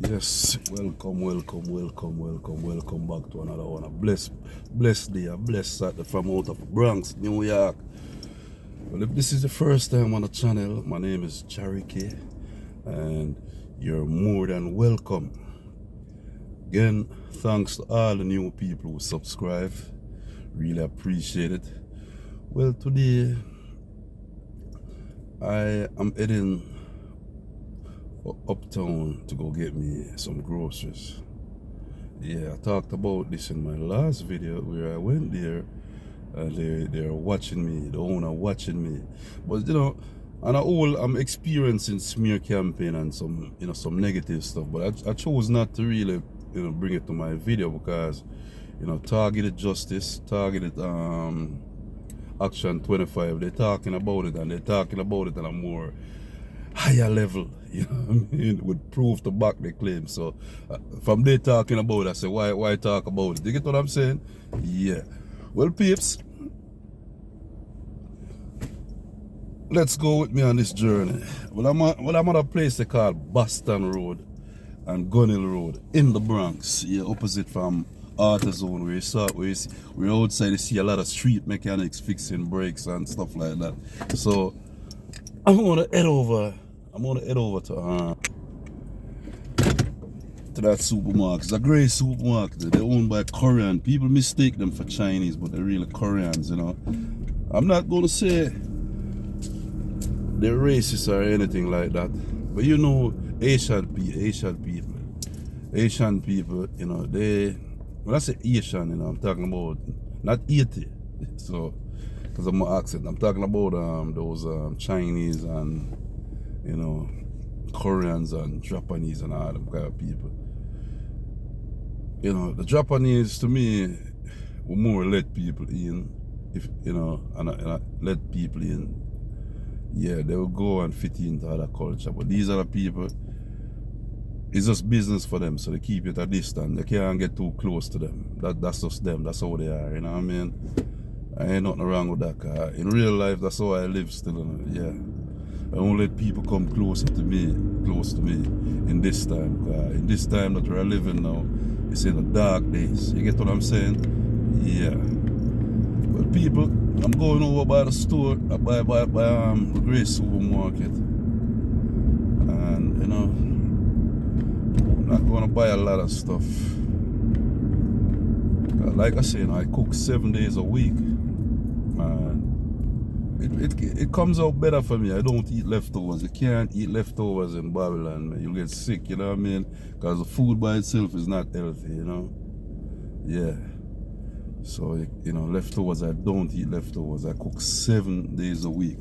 Yes, welcome back to another one. A blessed day, a blessed Saturday from out of Bronx, New York. Well, if this is the first time on the channel, my name is Cherokee, and you're more than welcome. Again, thanks to all the new people who subscribe. Really appreciate it. Well, today I am heading uptown to go get me some groceries. Yeah, I talked about this in my last video where I went there and they're watching me, the owner watching me. But on a whole, I'm experiencing smear campaign and some negative stuff. But I chose not to really bring it to my video because targeted justice, targeted action 25. They're talking about it, and they're talking about it on a more higher level, with proof to back their claim. So from there talking about it, I say, why talk about it? You get what I'm saying? Yeah. Well, peeps, let's go with me on this journey. Well, I'm at a place they call Boston Road and Gunnell Road in the Bronx, yeah, opposite from AutoZone, where outside you see a lot of street mechanics fixing brakes and stuff like that. So I'm gonna head over to that supermarket. It's a great supermarket. They're owned by Korean. People mistake them for Chinese, but they're really Koreans, I'm not gonna say they're racist or anything like that. But Asian people, they, when I say Asian, I'm talking about not 80. So, because of my accent, I'm talking about those Chinese and Koreans and Japanese and all them kind of people. The Japanese to me will more let people in, and I let people in. Yeah, they will go and fit into other culture. But these other people, it's just business for them, so they keep it at distance. They can't get too close to them. That's just them. That's how they are. You know what I mean? I ain't nothing wrong with that. Cause in real life, that's how I live still. Yeah. I don't let people come close to me in this time. In this time that we're living now, it's in the dark days. You get what I'm saying? Yeah. Well, people, I'm going over by the store, by the great supermarket, and I'm not gonna buy a lot of stuff. Like I said, I cook 7 days a week, and it comes out better for me. I don't eat leftovers. You can't eat leftovers in Babylon, man. You'll get sick, you know what I mean? Because the food by itself is not healthy, Yeah. So, leftovers, I don't eat leftovers. I cook 7 days a week.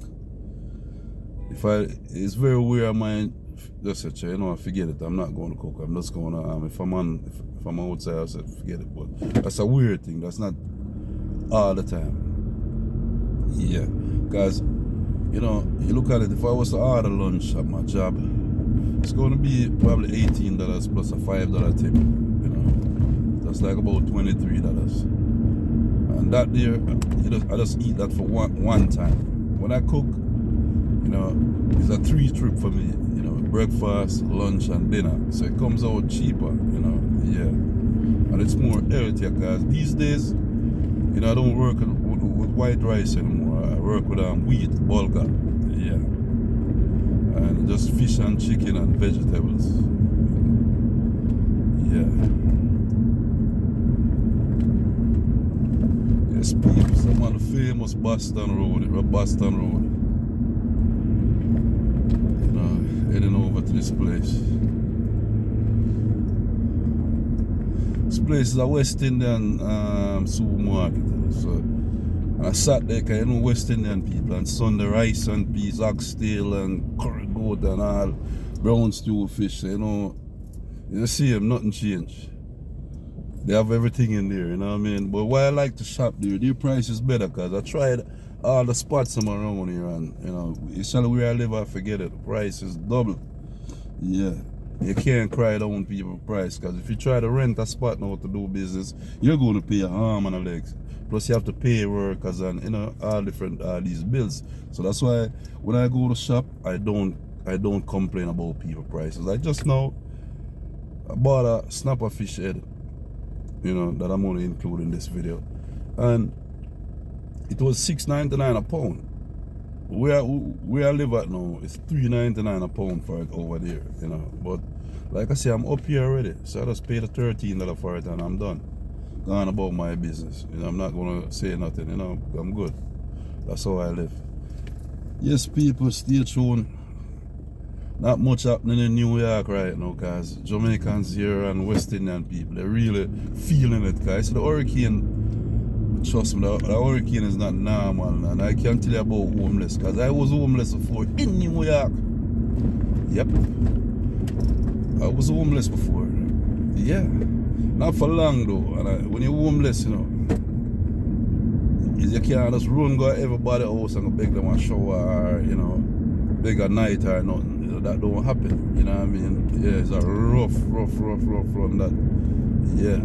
It's very weird of mine, just say, I forget it. I'm not going to cook. I'm just going to, if I'm outside, I said, forget it. But that's a weird thing. That's not all the time. Yeah. Because, you look at it, if I was to order lunch at my job, it's going to be probably $18 plus a $5 tip, That's like about $23. And that there, I just eat that for one time. When I cook, it's a 3 trip for me, breakfast, lunch, and dinner. So it comes out cheaper, yeah. And it's more healthier because these days, I don't work with white rice anymore. I work with wheat, bulgur, yeah. And just fish and chicken and vegetables, yeah. Yes, people, some on the famous Boston Road, heading over to this place. This place is a West Indian supermarket. So I sat there because West Indian people, and Sunday rice and peas, oxtail and curry goat and all, brown stew fish. You see them, nothing changed. They have everything in there, you know what I mean? But why I like to shop there, their price is better because I tried all the spots around here, and especially where I live, I forget it. The price is double. Yeah. You can't cry down people's price because if you try to rent a spot now to do business, you're going to pay a arm and a legs. Plus you have to pay workers and all these bills. So that's why when I go to shop, I don't complain about people prices. I just know I bought a snapper fish head, you know, that I'm gonna include in this video. And it was $6.99 a pound. Where I live at now, it's $3.99 a pound for it over there, you know. But like I say, I'm up here already, so I just paid the $13 for it and I'm done. Gone about my business. You know, I'm not gonna say nothing, you know, I'm good. That's how I live. Yes, people, stay tuned. Not much happening in New York right now, because Jamaicans here and West Indian people, they're really feeling it, guys. The hurricane, trust me, the hurricane is not normal, and I can't tell you about homeless, because I was homeless before in New York. Yep. I was homeless before. Yeah. Not for long though. And when you're homeless, you know, you can't just run go to everybody's house and go beg them a shower or, you know, beg a night or nothing. You know, that don't happen. You know what I mean? Yeah, it's a rough run that. Yeah.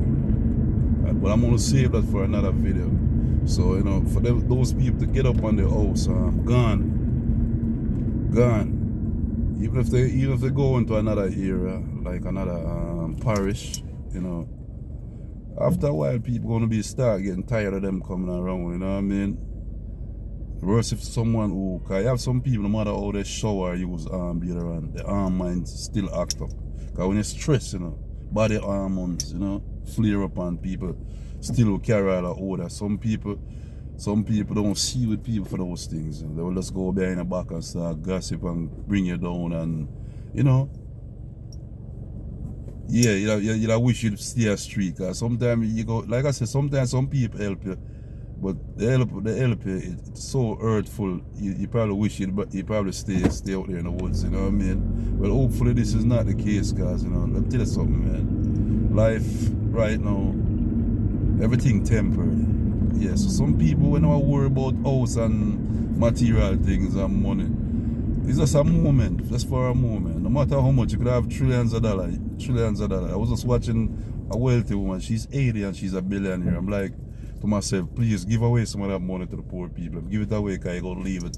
But I'm gonna save that for another video. So, you know, for those people to get up on their house, gone. Even if they go into another area, like another parish, you know, after a while people gonna start getting tired of them coming around, you know what I mean? Worse if someone who, cause you have some people, no matter how they shower, use deodorant, the arm mind still act up. Cause when you're stressed, you know, body hormones, you know, flare up on people, still carry all the odor. Some people don't see with people for those things. They will just go behind the back and start gossip and bring you down, and you know. Yeah, you wish you'd stay a street. Cause sometimes you go, like I said, sometimes some people help you, but they help you. It's so hurtful. You probably wish you probably stay out there in the woods. You know what I mean? Well, hopefully this is not the case, cause you know, let me tell you something, man. Life right now, everything temporary. Yeah, so some people, when they worry about house and material things and money, it's just a moment, just for a moment. No matter how much, you could have trillions of dollars. I was just watching a wealthy woman, she's 80 and she's a billionaire. I'm like to myself, please give away some of that money to the poor people. Give it away, because you're going to leave it.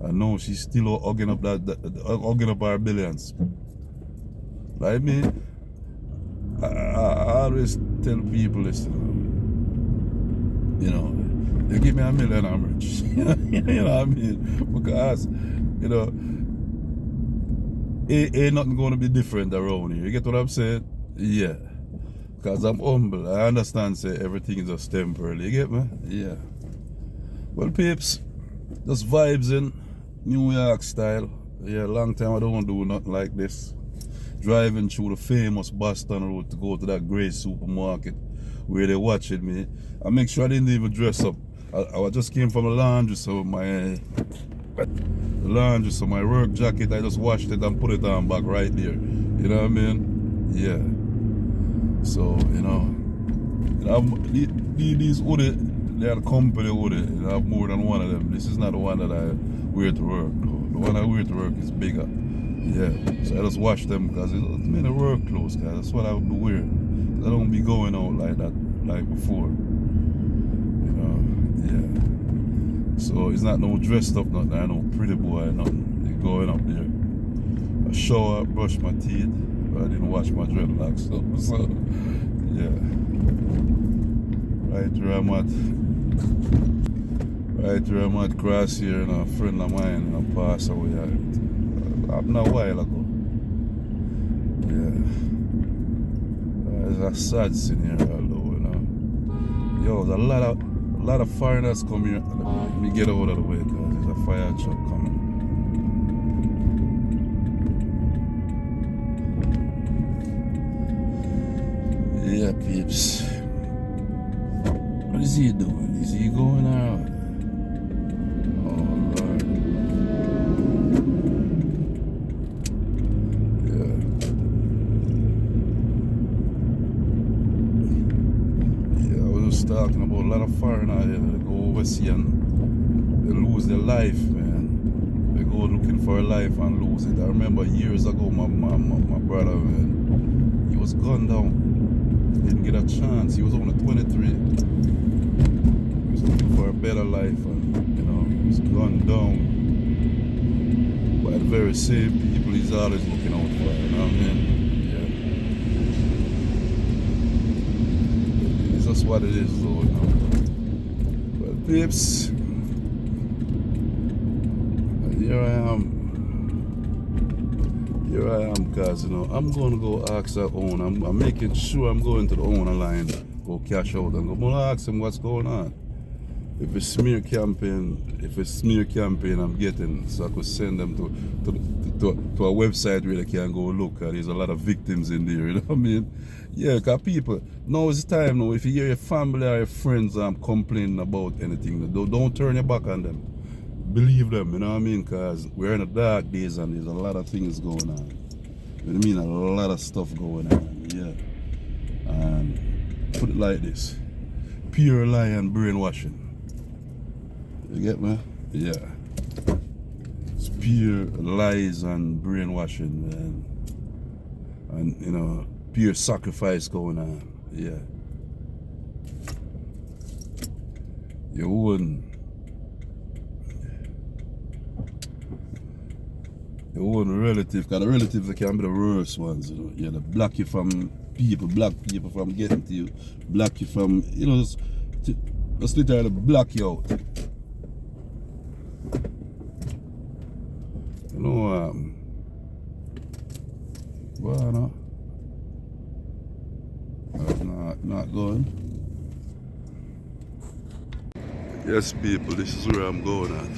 And no, she's still hugging up hugging up our billions. Like me, I always tell people this, you know, they give me $1 million, I'm rich. You know what I mean? Because, you know, ain't nothing going to be different around here. You get what I'm saying? Yeah. Because I'm humble. I understand, say, everything is just temporary. You get me? Yeah. Well, peeps, just vibes in New York style. Yeah, long time I don't do nothing like this. Driving through the famous Boston Road to go to that great supermarket where they watching me. I make sure I didn't even dress up. I just came from the laundry, so my work jacket, I just washed it and put it on back right there. You know what I mean? Yeah. So, you know these hoodie, they are company hoodie. I have more than one of them. This is not the one that I wear to work, though. The one I wear to work is bigger. Yeah. So I just wash them because it's made a work clothes, guys. That's what I would be wearing. I don't be going out like that, like before. You know, yeah. So it's not no dressed up, nothing. I know pretty boy, nothing. They going up there. I shower, brush my teeth, but I didn't wash my dreadlocks. So yeah. Right where I'm at cross here, and a friend of mine passed away. Happened a while ago. Yeah. It's a sad scene here, although, you know. Yo, there's a lot of foreigners come here. Let me get out of the way, because there's a fire truck coming. Yeah, peeps. What is he doing? Is he going out? Oh, Lord. Yeah, I was just talking about a lot of foreigners here. They go overseas and they lose their life, man. They go looking for a life and lose it. I remember years ago, my brother, man, he was gunned down. Didn't get a chance. He was only 23. He was looking for a better life, and you know, he was gunned down by the very same people he's always looking out for. You know what I mean? what it is though, you know. Well, peeps, here I am. Here I am, because you know I'm going to go ask her own. I'm making sure I'm going to the owner line, go cash out, and I'm going to ask him what's going on. If it's smear campaign, I'm getting, so I could send them to a website where they can go look. There's a lot of victims in there, you know what I mean? Yeah, because people, now is the time now. If you hear your family or your friends complaining about anything, don't turn your back on them. Believe them, you know what I mean? Because we're in the dark days and there's a lot of things going on. You know what I mean? A lot of stuff going on, yeah. And put it like this: pure lie and brainwashing. You get me? Yeah. It's pure lies and brainwashing, man. And, you know, pure sacrifice going on. Yeah. Your own relative, because the relatives they can be the worst ones, you know. Yeah, they block you from people, block people from getting to you, block you from, you know, just literally block you out. You know, well, no. Not going. Yes, people, this is where I'm going at.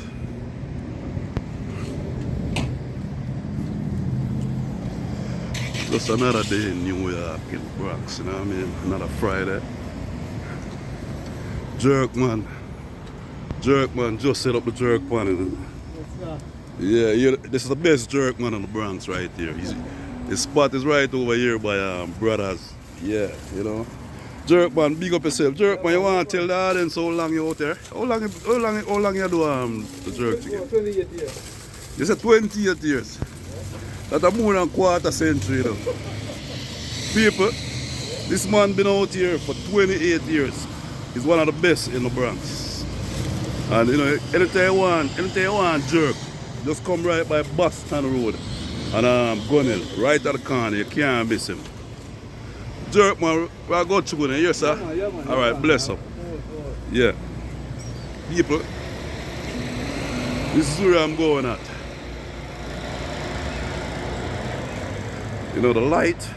Just another day in New York, in Bronx, you know what I mean? Another Friday. Jerk man just set up the jerk pan. Yeah, this is the best jerk man in the Bronx right here. His spot is right over here by Brothers. Yeah, you know. Jerk man, big up yourself. Jerk man, you want to tell the audience how long you out there? How long you do the jerk chicken? 28 years. You said 28 years. That's more than a quarter century, you know. People, this man been out here for 28 years. He's one of the best in the Bronx. And you know, anytime you want jerk, just come right by Boston Road and Gunnell, right at the corner. You can't miss him. Jerk man, we'll go to Gunnell, yes sir? Yeah, man. Alright, bless up. Yeah. People, this is where I'm going at. You know, the light,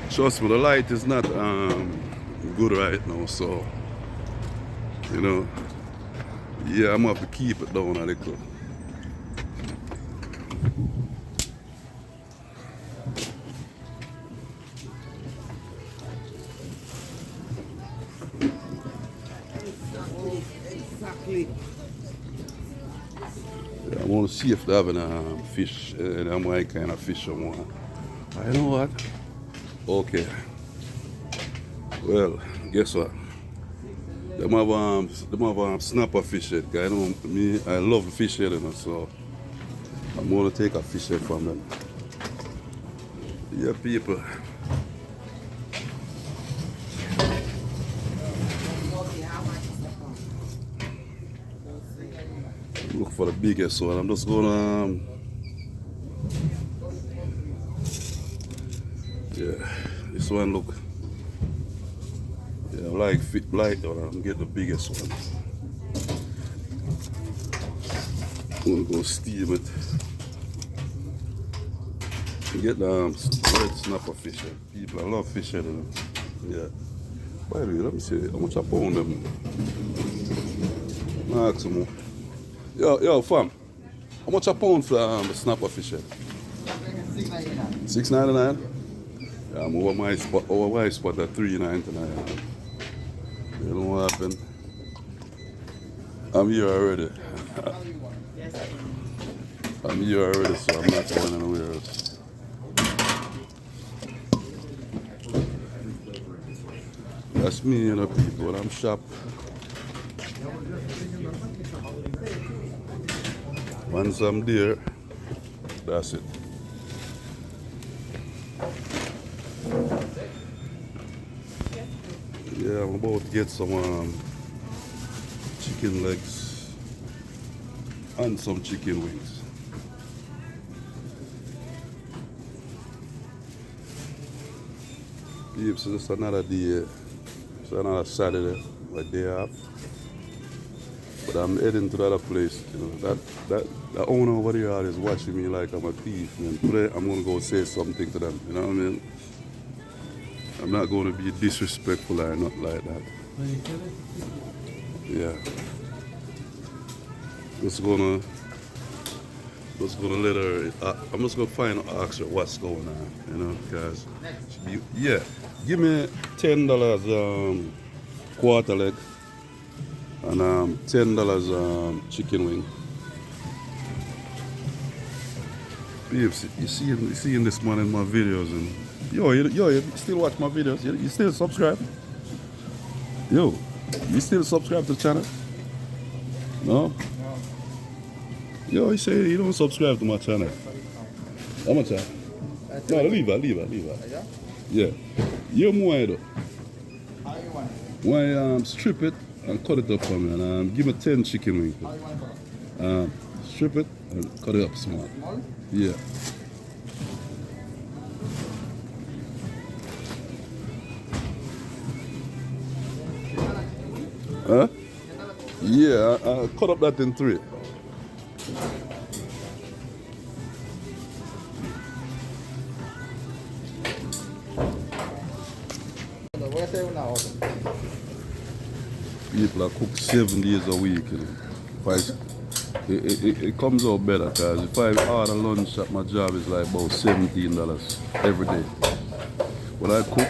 trust me, the light is not good right now, so, you know, yeah, I'm going to have to keep it down a little. Exactly. I want to see if they have any fish, my kind of fish I want. You know what? Okay. Well, guess what? They have snapper fish head. I know me, I love fish head, you know, so I'm going to take a fish head from them. Yeah, people. Look for the biggest one. I'm just gonna yeah, this one look. Yeah, I like fit light on. I'm getting the biggest one. I'm gonna go steam it. Get the red snapper fish head. People, I love fish head, you know. Yeah. By the way, let me see how much I pound them. Ask some more. Yo, fam. How much a pound for the snapper fish head? $6.99. $6.99? Yeah, I'm over my spot at $3.99. You know what happened? I'm here already. I'm here already, so I'm not going anywhere else. That's me, you know, people. When I'm shop. Once I'm there, that's it. Yeah, I'm about to get some chicken legs and some chicken wings. Yeah, so just another day. So another Saturday, my day off. But I'm heading to the other place. You know, that the owner over there is watching me like I'm a thief. And today I'm gonna go say something to them. You know what I mean? I'm not gonna be disrespectful or not like that. Yeah. Just gonna let her. I'm just gonna ask her what's going on. You know, because yeah, give me $10 quarter leg and $10 chicken wing. Babes, you seeing this man in my videos and you still watch my videos? You still subscribe? Yo, you still subscribe to the channel? No? Yo, he say you don't subscribe to my channel. How much? No, leave her. Yeah. You more though. How you want it? Why strip it and cut it up for me and give me 10 chicken wings. How you want it? Strip it and cut it up small. Small? Yeah. Huh? Yeah, I cut up that in 3. What I say now? People are cook 7 days a week. You know. It comes out better because if I order lunch at my job, it's like about $17 every day. When I cook,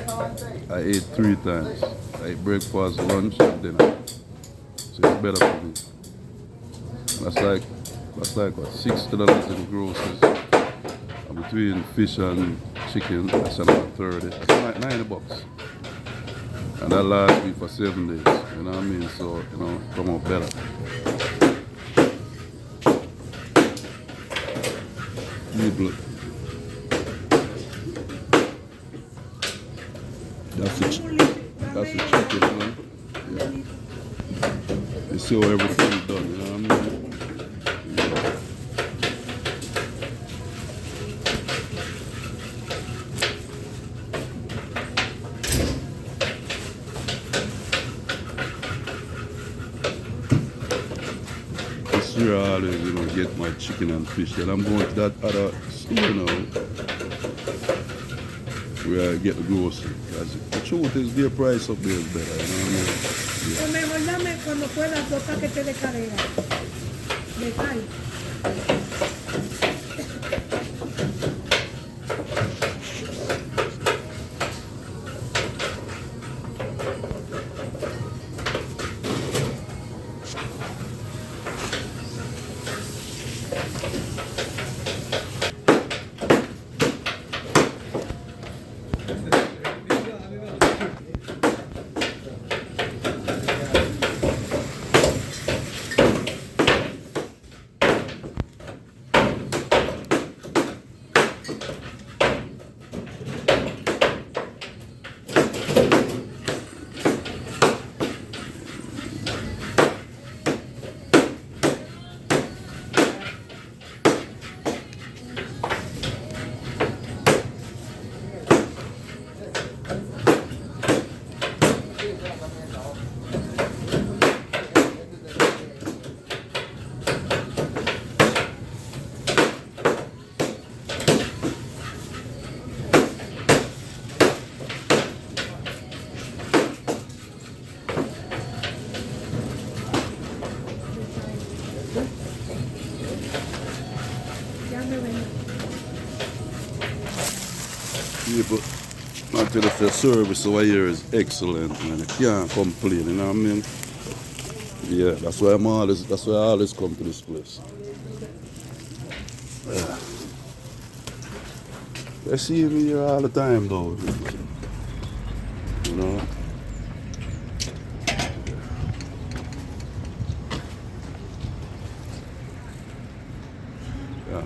I ate 3 times. I ate breakfast, lunch, and dinner. So it's better for me. That's like what, $60 in groceries. And between fish and chicken, that's about 30. That's like $90. And that lasts me for 7 days. You know what I mean? So, you know, come out better. People, that's the chicken, you know? Yeah. You see how everything's done, you know what I mean? Yeah. This year I always, you know, get my chicken and fish. And I'm going to that other store now where I get the grocery. The truth is their price up there is better, you know what I mean? Yeah. O mejor dame cuando puedas 2 paquetes de cadera. De cal. Yeah, but I tell you, the service over here is excellent, man. I can't complain, you know what I mean? Yeah, that's why I always come to this place. Yeah. They see me here all the time though. You know? Yeah.